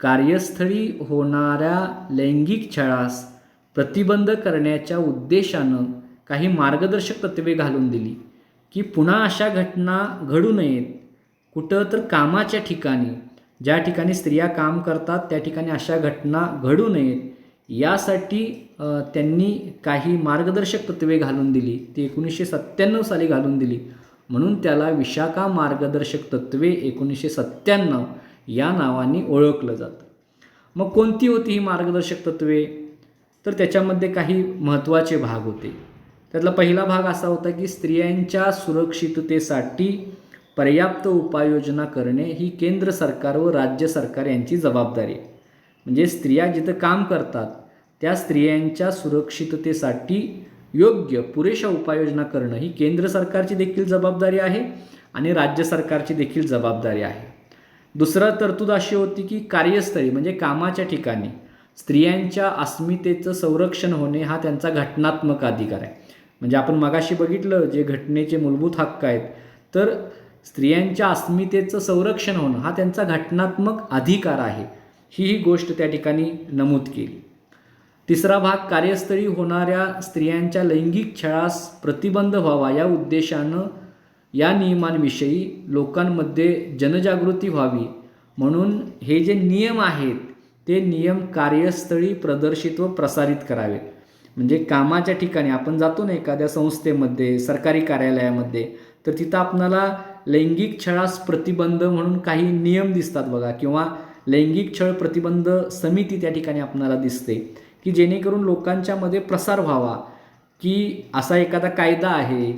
कार्यस्थळी होणाऱ्या लैंगिक छळास प्रतिबंध करण्याच्या उद्देशानं काही मार्गदर्शक तत्त्वे घालून दिली की पुन्हा अशा घटना घडू नयेत. कुठं तर कामाच्या ठिकाणी, ज्या ठिकाणी स्त्रिया काम करतात त्या ठिकाणी अशा घटना घडू नयेत यासाठी त्यांनी काही मार्गदर्शक तत्त्वे घालून दिली. ती 1997 साली घालून दिली, म्हणून त्याला विशाखा मार्गदर्शक तत्त्वे 1997 या नावाने ओळखलं जातं. मग कोणती होती ही मार्गदर्शक तत्त्वे? तर त्याच्यामध्ये काही महत्त्वाचे भाग होते. त्यातला पहिला भाग असा होता की स्त्रियांच्या सुरक्षिततेसाठी पर्याप्त उपाययोजना करणे ही केंद्र सरकार व राज्य सरकार यांची जबाबदारी आहे. म्हणजे स्त्रिया जिथं काम करतात त्या स्त्रियांच्या सुरक्षिततेसाठी योग्य पुरेशा उपाययोजना करणं ही केंद्र सरकारची देखील जबाबदारी आहे आणि राज्य सरकारची देखील जबाबदारी आहे. दुसरा तरतूद अशी होती की कार्यस्थळी म्हणजे कामाच्या ठिकाणी स्त्रियांच्या अस्मितेचं संरक्षण होणे हा त्यांचा घटनात्मक अधिकार आहे. म्हणजे आपण मगाशी बघितलं जे घटनेचे मूलभूत हक्क आहेत, तर स्त्रियांच्या अस्मितेचं संरक्षण होणं हा त्यांचा घटनात्मक अधिकार आहे, ही गोष्ट त्या ठिकाणी नमूद केली. तिसरा भाग कार्यस्थळी होणाऱ्या स्त्रियांच्या लैंगिक छळास प्रतिबंध व्हावा या उद्देशानं या नियमांविषयी लोकांमध्ये जनजागृती व्हावी म्हणून हे जे नियम आहेत ते नियम कार्यस्थळी प्रदर्शित व प्रसारित करावेत. म्हणजे कामाच्या ठिकाणी आपण जातो ना एखाद्या संस्थेमध्ये, सरकारी कार्यालयामध्ये, तर तिथं आपणाला लैंगिक छळास प्रतिबंध म्हणून काही नियम दिसतात बघा, किंवा लैंगिक छळ प्रतिबंध समिती त्या ठिकाणी आपणाला दिसते की जेणेकरून लोकांच्या मध्ये प्रसार व्हावा की असा एखादा कायदा आहे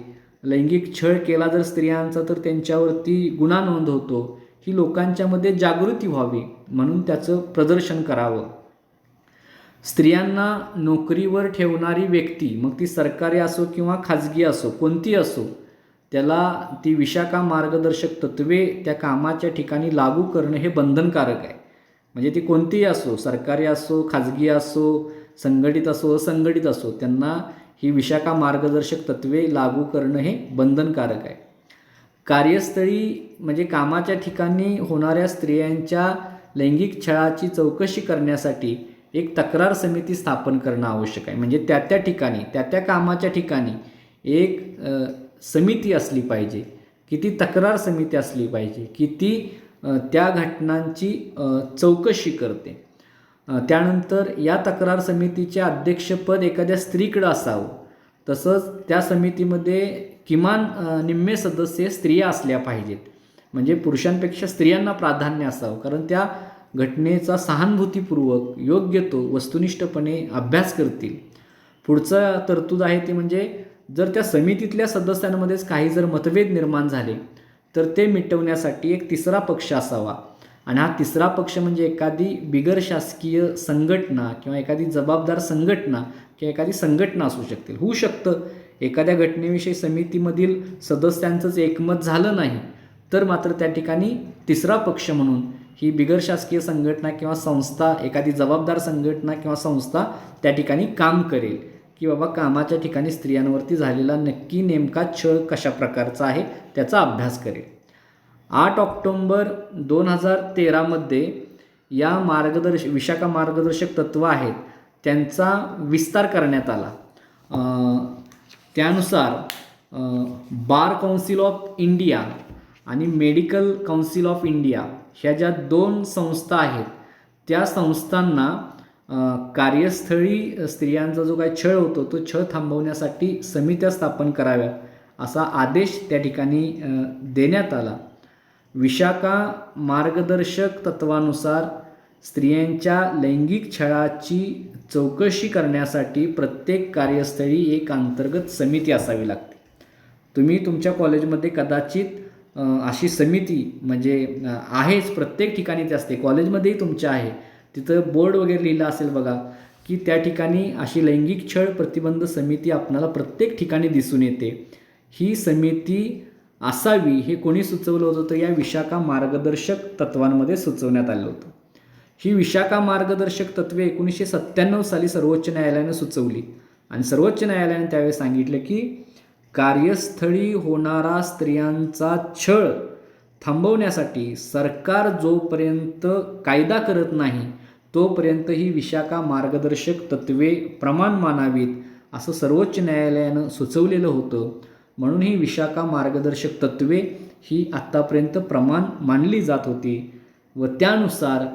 लैंगिक छळ केला जर स्त्रियांचा तर त्यांच्यावरती गुन्हा नोंद होतो. ही लोकांच्यामध्ये जागृती व्हावी म्हणून त्याचं प्रदर्शन करावं. स्त्रियांना नोकरीवर ठेवणारी व्यक्ती, मग ती सरकारी असो किंवा खाजगी असो, कोणती असो, त्याला ती विशाखा मार्गदर्शक तत्त्वे त्या कामाच्या ठिकाणी लागू करणं हे बंधनकारक आहे. म्हणजे ती कोणतीही असो, सरकारी असो, खाजगी असो, संघटित असो, असंघटित असो, त्यांना ही विशाखा मार्गदर्शक तत्त्वे लागू करणं हे बंधनकारक आहे. कार्यस्थळी म्हणजे कामाच्या ठिकाणी होणाऱ्या स्त्रियांच्या लैंगिक छळाची चौकशी करण्यासाठी एक तक्रार समिती स्थापन करणं आवश्यक आहे. म्हणजे त्या त्या ठिकाणी, त्या त्या कामाच्या ठिकाणी एक समिती असली पाहिजे, की ती तक्रार समिती असली पाहिजे, की ती त्या घटनांची चौकशी करते. त्यानंतर या तक्रार समितीचे अध्यक्षपद एखाद्या स्त्रीकडं असावं. तसंच त्या समितीमध्ये किमान निम्मे सदस्य स्त्रिया असल्या पाहिजेत. म्हणजे पुरुषांपेक्षा स्त्रियांना प्राधान्य असावं, कारण त्या घटनेचा सहानुभूतीपूर्वक योग्य तो वस्तुनिष्ठपणे अभ्यास करतील. पुढचं तरतूद आहे ते म्हणजे जर त्या समितीतल्या सदस्यांमध्येच काही जर मतभेद निर्माण झाले तर ते मिटवण्यासाठी एक तिसरा पक्ष असावा. आणि हा तिसरा पक्ष म्हणजे एखादी बिगर शासकीय संघटना किंवा एखादी जबाबदार संघटना किंवा एखादी संघटना असू शकते. होऊ शकतं एखाद्या घटनेविषयी समितीमधील सदस्यांचंच एकमत झालं नाही तर मात्र त्या ठिकाणी तिसरा पक्ष म्हणून ही बिगर शासकीय संघटना किंवा संस्था, एखादी जबाबदार संघटना किंवा संस्था त्या ठिकाणी काम करेल, की बाबा कामाच्या ठिकाणी स्त्रियांवरती झालेला नक्की नेमका छळ कशा प्रकारचा आहे त्याचा अभ्यास करेल. 8 ऑक्टोंबर 2013 या विशाखा मार्गदर्शक तत्त्व आहेत त्यांचा विस्तार करण्यात आला. त्यानुसार बार काउन्सिल ऑफ इंडिया आणि मेडिकल काउन्सिल ऑफ इंडिया ह्या ज्या 2 संस्था आहेत त्या संस्थांना कार्यस्थळी स्त्रियांचा जो काही छळ होतो तो छळ थांबवण्यासाठी समित्या स्थापन कराव्यात असा आदेश त्या ठिकाणी देण्यात आला. विशाखा मार्गदर्शक तत्वानुसार स्त्रियांच्या लैंगिक छळाची चौकशी करण्यासाठी प्रत्येक कार्यस्थळी एक अंतर्गत समिती असावी लागते. तुम्ही तुमच्या कॉलेजमध्ये कदाचित अशी समिती म्हणजे आहेच, प्रत्येक ठिकाणी ती असते, कॉलेजमध्येही तुमच्या आहे, तिथं बोर्ड वगैरे लिहिलं असेल बघा की त्या ठिकाणी अशी लैंगिक छळ प्रतिबंध समिती आपल्याला प्रत्येक ठिकाणी दिसून येते. ही समिती असावी हे कोणी सुचवलं होतं तर या विशाखा मार्गदर्शक तत्वांमध्ये सुचवण्यात आलं होतं. ही विशाखा मार्गदर्शक तत्वे 1997 साली सर्वोच्च न्यायालयानं सुचवली आणि सर्वोच्च न्यायालयाने त्यावेळी सांगितलं की कार्यस्थळी होणारा स्त्रियांचा छळ थांबवण्यासाठी सरकार जोपर्यंत कायदा करत नाही तोपर्यंत ही विशाखा मार्गदर्शक तत्वे प्रमाण मानावीत असं सर्वोच्च न्यायालयानं सुचवलेलं होतं. म्हणून ही विशाखा मार्गदर्शक तत्वे ही आत्तापर्यंत प्रमाण मानली जात होती व त्यानुसार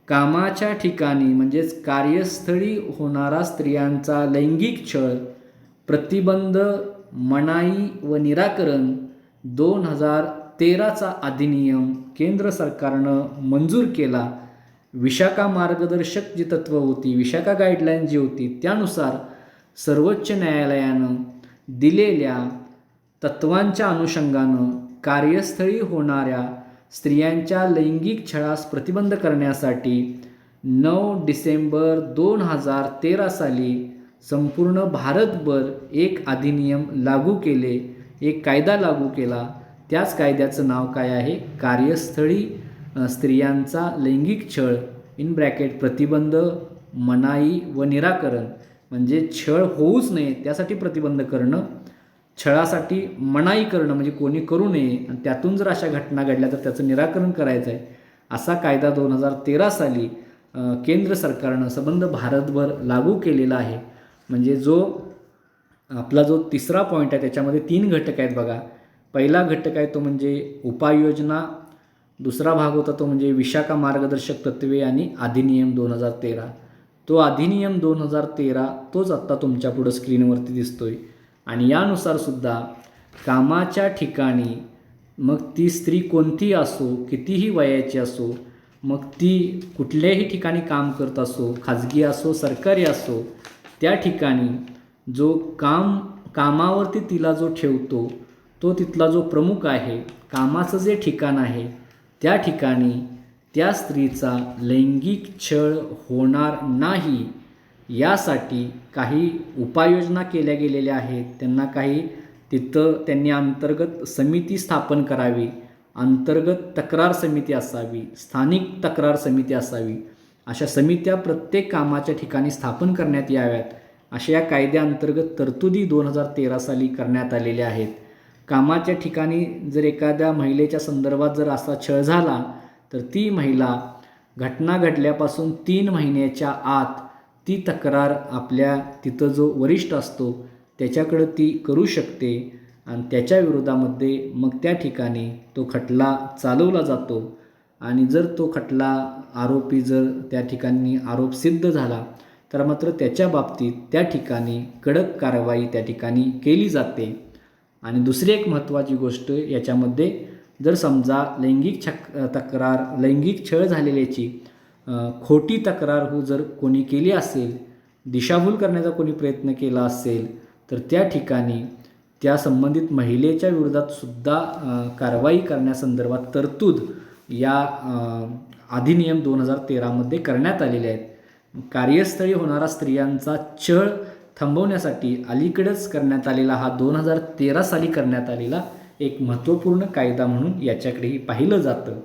कामाच्या ठिकाणी म्हणजेच कार्यस्थळी होणारा स्त्रियांचा लैंगिक छळ प्रतिबंध, मनाई व निराकरण 2013चा अधिनियम केंद्र सरकारनं मंजूर केला. विशाखा मार्गदर्शक जी तत्त्व होती, विशाखा गाईडलाईन जी होती त्यानुसार सर्वोच्च न्यायालयानं दिलेल्या तत्त्वांच्या अनुषंगानं कार्यस्थळी होणाऱ्या स्त्रियांच्या लैंगिक छळास प्रतिबंध करण्यासाठी 9 डिसेंबर 2013 साली संपूर्ण भारतभर एक अधिनियम लागू केले, एक कायदा लागू केला. त्याच कायद्याचं नाव काय आहे? कार्यस्थळी स्त्रियांचा लैंगिक छळ प्रतिबंध, मनाई व निराकरण. म्हणजे छळ होऊच नये त्यासाठी प्रतिबंध करणं, छळासाठी मनाई करणं म्हणजे कोणी करू नये आणि त्यातून जर अशा घटना घडल्या तर त्याचं निराकरण करायचं आहे असा कायदा 2013 साली केंद्र सरकारनं संबंध भारतभर लागू केलेला आहे. म्हणजे आपला जो तिसरा पॉईंट आहे त्याच्यामध्ये 3 घटक आहेत बघा. पहिला घटक आहे तो म्हणजे उपाययोजना, दुसरा भाग होता तो म्हणजे विशाखा मार्गदर्शक तत्त्वे आणि अधिनियम 2013. तो अधिनियम 2013 तोच आत्ता तुमच्या पुढं स्क्रीनवरती दिसतोय आणि यानुसार सुद्धा कामाच्या ठिकाणी मग ती स्त्री कोणतीही असो, कितीही वयाची असो, मग ती कुठल्याही ठिकाणी काम करत असो, खाजगी असो सरकारी असो, त्या ठिकाणी जो काम कामावरती तिला जो ठेवतो तो तिथला जो प्रमुख आहे, कामाचं जे ठिकाण आहे त्या ठिकाणी त्या स्त्रीचा लैंगिक छळ होणार नाही यासाठी काही उपाययोजना केल्या गेलेल्या आहेत. त्यांना काही तिथं त्यांनी अंतर्गत समिती स्थापन करावी, अंतर्गत तक्रार समिती असावी, स्थानिक तक्रार समिती असावी. अशा समित्या प्रत्येक कामाच्या ठिकाणी स्थापन करण्यात याव्यात अशा या कायद्याअंतर्गत तरतुदी 2013 साली करण्यात आलेल्या आहेत. कामाच्या ठिकाणी जर एखाद्या महिलेच्या संदर्भात जर असा छळ झाला तर ती महिला घटना घडल्यापासून 3 महिन्याच्या आत ती तक्रार आपल्या तिथं जो वरिष्ठ असतो त्याच्याकडं ती करू शकते आणि त्याच्या विरोधामध्ये मग त्या ठिकाणी तो खटला चालवला जातो. आणि जर तो खटला आरोपी जर त्या ठिकाणी आरोप सिद्ध झाला तर मात्र त्याच्या बाबतीत त्या ठिकाणी कडक कारवाई त्या ठिकाणी केली जाते. आणि दुसरी एक महत्त्वाची गोष्ट याच्यामध्ये, जर समजा लैंगिक छळ झालेल्याची खोटी तक्रार जर कोणी केली असेल, दिशाभूल करण्याचा कोणी प्रयत्न केला असेल तर त्या ठिकाणी त्या संबंधित महिलेच्या विरोधात सुद्धा कारवाई करण्यासंदर्भात तरतूद या अधिनियम 2013 मध्ये करण्यात आलेले आहेत. कार्यस्थळी होणारा स्त्रियांचा छळ थांबवण्यासाठी अलीकडेच करण्यात आलेला हा 2013 साली करण्यात आलेला एक महत्त्वपूर्ण कायदा म्हणून याच्याकडेही पाहिलं जातं.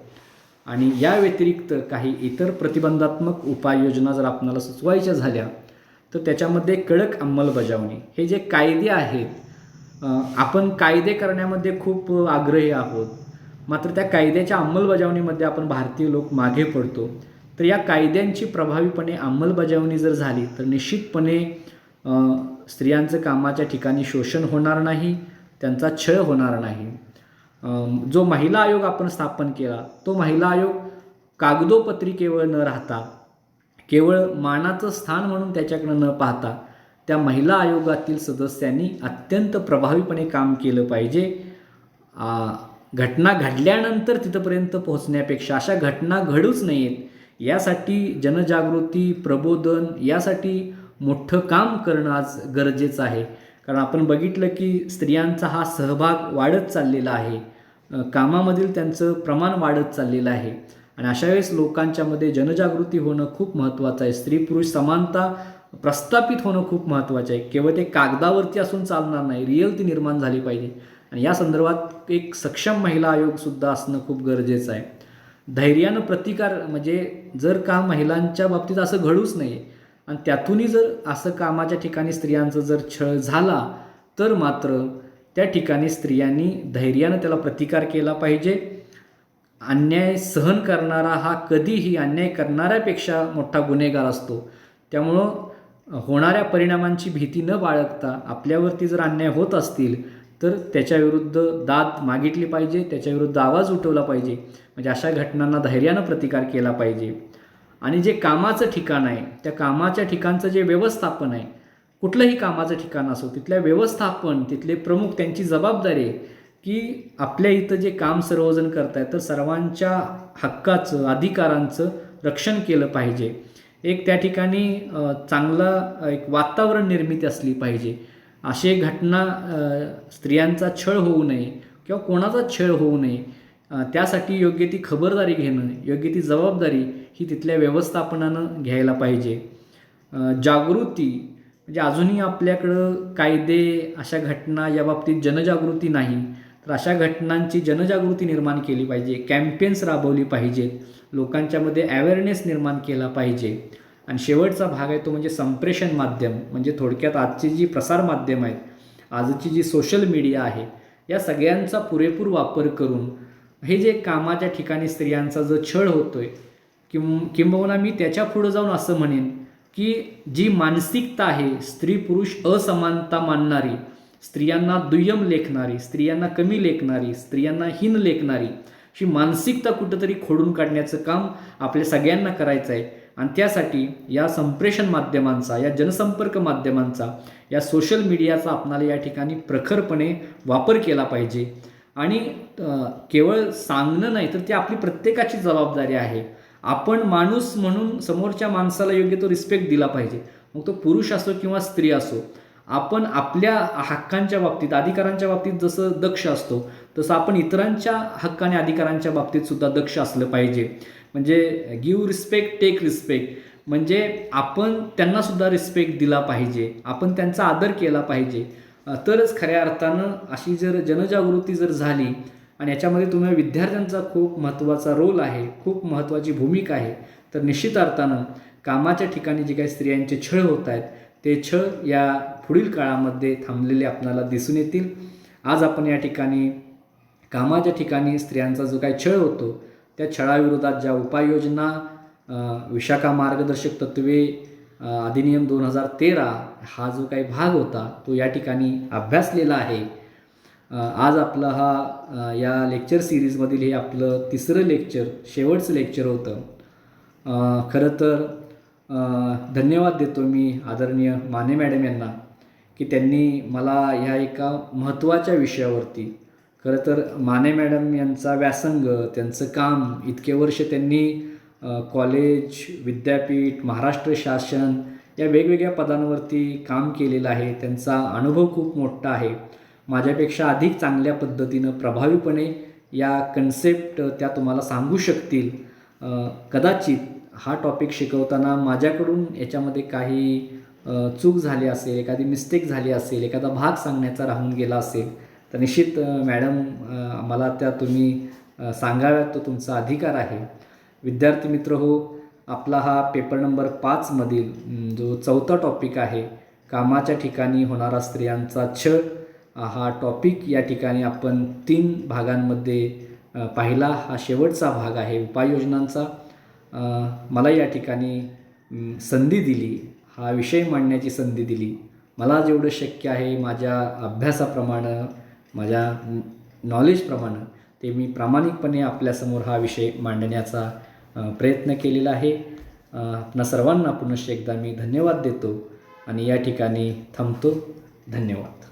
आणि या व्यतिरिक्त काही इतर प्रतिबंधात्मक उपाययोजना जर आपणाला सुचवायच्या झाल्या तर त्याच्यामध्ये कडक अंमलबजावणी. हे जे कायदे आहेत, आपण कायदे करण्यामध्ये खूप आग्रही आहोत, मात्र त्या कायद्याच्या अंमलबजावणीमध्ये आपण भारतीय लोक मागे पडतो. तर या कायद्यांची प्रभावीपणे अंमलबजावणी जर झाली तर निश्चितपणे स्त्रियांचं कामाच्या ठिकाणी शोषण होणार नाही, त्यांचा छळ होणार नाही. जो महिला आयोग आपण स्थापन केला तो महिला आयोग कागदोपत्री केवळ न राहता, केवळ मानाचं स्थान म्हणून त्याच्याकडे न पाहता त्या महिला आयोगातील सदस्यांनी अत्यंत प्रभावीपणे काम केलं पाहिजे. घटना घडल्यानंतर तिथपर्यंत पोहोचण्यापेक्षा अशा घटना घडूच नयेत यासाठी जनजागृती, प्रबोधन यासाठी मोठं काम करणं आज गरजेचं आहे. कारण आपण बघितलं की स्त्रियांचा हा सहभाग वाढत चाललेला आहे, कामामधील त्यांचं प्रमाण वाढत चाललेलं आहे. आणि अशा वेळेस लोकांच्यामध्ये जनजागृती होणं खूप महत्त्वाचं आहे. स्त्री पुरुष समानता प्रस्थापित होणं खूप महत्त्वाचं आहे. केवळ ते कागदावरती असून चालणार नाही, रिअल ती निर्माण झाली पाहिजे. आणि या संदर्भात एक सक्षम महिला आयोगसुद्धा असणं खूप गरजेचं आहे. धैर्यानं प्रतिकार, म्हणजे जर का महिलांच्या बाबतीत असं घडूच नाही आणि त्यातूनही जर असं कामाच्या ठिकाणी स्त्रियांचा जर छळ झाला तर मात्र त्या ठिकाणी स्त्रियांनी धैर्यानं त्याला प्रतिकार केला पाहिजे. अन्याय सहन करणारा हा कधीही अन्याय करणाऱ्यापेक्षा मोठा गुन्हेगार असतो. त्यामुळं होणाऱ्या परिणामांची भीती न बाळगता आपल्यावरती जर अन्याय होत असतील तर त्याच्याविरुद्ध दाद मागितली पाहिजे, त्याच्याविरुद्ध आवाज उठवला पाहिजे. म्हणजे अशा घटनांना धैर्यानं प्रतिकार केला पाहिजे. आणि जे कामाचं ठिकाण आहे त्या कामाच्या ठिकाणचं जे व्यवस्थापन आहे, कुठलंही कामाचं ठिकाण असो तिथल्या व्यवस्थापन, तिथले प्रमुख, त्यांची जबाबदारी आहे की आपल्या इथं जे काम सर्वजण करत आहेत तर सर्वांच्या हक्काचं, अधिकारांचं रक्षण केलं पाहिजे. एक त्या ठिकाणी चांगलं एक वातावरण निर्मिती असली पाहिजे. असे घटना, स्त्रियांचा छळ होऊ नये किंवा कोणाचा छळ होऊ नये त्यासाठी योग्य ती खबरदारी घेणं, योग्य ती जबाबदारी ही तिथल्या व्यवस्थापनानं घ्यायला पाहिजे. जागृती, म्हणजे अजूनही आपल्याकडं कायदे, अशा घटना या बाबतीत जनजागृती नाही, तर अशा घटनांची जनजागृती निर्माण केली पाहिजे. कॅम्पेन्स राबवली पाहिजेत, लोकांच्यामध्ये अवेअरनेस निर्माण केला पाहिजे. आणि शेवटचा भाग आहे तो म्हणजे संप्रेषण माध्यम, म्हणजे थोडक्यात आजची जी प्रसार माध्यम आहेत, आजची जी सोशल मीडिया आहे, या सगळ्यांचा पुरेपूर वापर करून हे जे कामाच्या ठिकाणी स्त्रियांचा जो छळ होतोय, किंबहुना मी त्याच्या पुढं जाऊन असं म्हणेन की जी मानसिकता आहे, स्त्री पुरुष असमानता मानणारी, स्त्रियांना दुय्यम लेखणारी, स्त्रियांना कमी लेखणारी, स्त्रियांना हीन लेखणारी, ही मानसिकता कुठंतरी खोडून काढण्याचं काम आपल्या सगळ्यांना करायचं आहे. आणि त्यासाठी या संप्रेषण माध्यमांचा, या जनसंपर्क माध्यमांचा, या सोशल मीडियाचा आपणाला या ठिकाणी प्रखरपणे वापर केला पाहिजे. आणि केवळ सांगणं नाही तर ती आपली प्रत्येकाची जबाबदारी आहे. आपण माणूस म्हणून समोरच्या माणसाला योग्य तो रिस्पेक्ट दिला पाहिजे, मग तो पुरुष असो किंवा स्त्री असो. आपण आपल्या हक्कांच्या बाबतीत, अधिकारांच्या बाबतीत जसं दक्ष असतो, तसं आपण इतरांच्या हक्क आणि अधिकारांच्या बाबतीत सुद्धा दक्ष असलं पाहिजे. म्हणजे गिव्ह रिस्पेक्ट, टेक रिस्पेक्ट. म्हणजे आपण त्यांनासुद्धा रिस्पेक्ट दिला पाहिजे, आपण त्यांचा आदर केला पाहिजे. तरच खऱ्या अर्थानं अशी जर जनजागृती जर झाली आणि याच्यामध्ये तुम्ही विद्यार्थ्यांचा खूप महत्त्वाचा रोल आहे, खूप महत्त्वाची भूमिका आहे, तर निश्चित अर्थानं कामाच्या ठिकाणी जे काही स्त्रियांचे छळ होत आहेत, ते छळ या पुढील काळामध्ये थांबलेले आपल्याला दिसून येतील. आज आपण या ठिकाणी कामाच्या ठिकाणी स्त्रियांचा जो काही छळ होतो, त्या छळाविरोधात ज्या उपाययोजना विशाखा मार्गदर्शक तत्त्वे अधिनियम 2013 हा जो काही भाग होता, तो या ठिकाणी अभ्यासलेला आहे. आज आपला या लेक्चर सिरीजमधील हे आपलं 3रं लेक्चर, शेवटचं लेक्चर होतं. खरं तर धन्यवाद देतो मी आदरणीय माने मॅडम यांना की त्यांनी मला ह्या एका महत्त्वाच्या विषयावरती, खरं तर माने मॅडम यांचा व्यासंग, त्यांचं काम, इतके वर्ष त्यांनी कॉलेज, विद्यापीठ, महाराष्ट्र शासन या वेगवेगळ्या पदांवरती काम केलेलं आहे. त्यांचा अनुभव खूप मोठा आहे. माझ्यापेक्षा अधिक चांगल्या पद्धतीनं प्रभावीपणे या कन्सेप्ट त्या तुम्हाला सांगू शकतील. कदाचित हा टॉपिक शिकवताना माझ्याकडून याच्यामध्ये काही चूक झाली असेल, एखादी मिस्टेक झाली असेल, एखादा भाग सांगण्याचा राहून गेला असेल, तर निश्चित मॅडम मला त्या तुम्ही सांगाव्यात, तो तुमचा अधिकार आहे. विद्यार्थी मित्र हो, आपला हा पेपर नंबर 5मधील जो 4था टॉपिक आहे, कामाच्या ठिकाणी होणारा स्त्रियांचा छळ, हा टॉपिक या ठिकाणी आपण 3 भागांमध्ये पाहिला. हा शेवटचा भाग आहे उपाययोजनांचा. मला या ठिकाणी संधी दिली, हा विषय मांडण्याची संधी दिली. मला जेवढं शक्य आहे माझ्या अभ्यासाप्रमाणे, माझ्या नॉलेजप्रमाणे ते मी प्रामाणिकपणे आपल्यासमोर हा विषय मांडण्याचा प्रयत्न केलेला आहे. आपणा सर्वांना पुनश्च एकदा मी धन्यवाद देतो आणि या ठिकाणी थांबतो. धन्यवाद.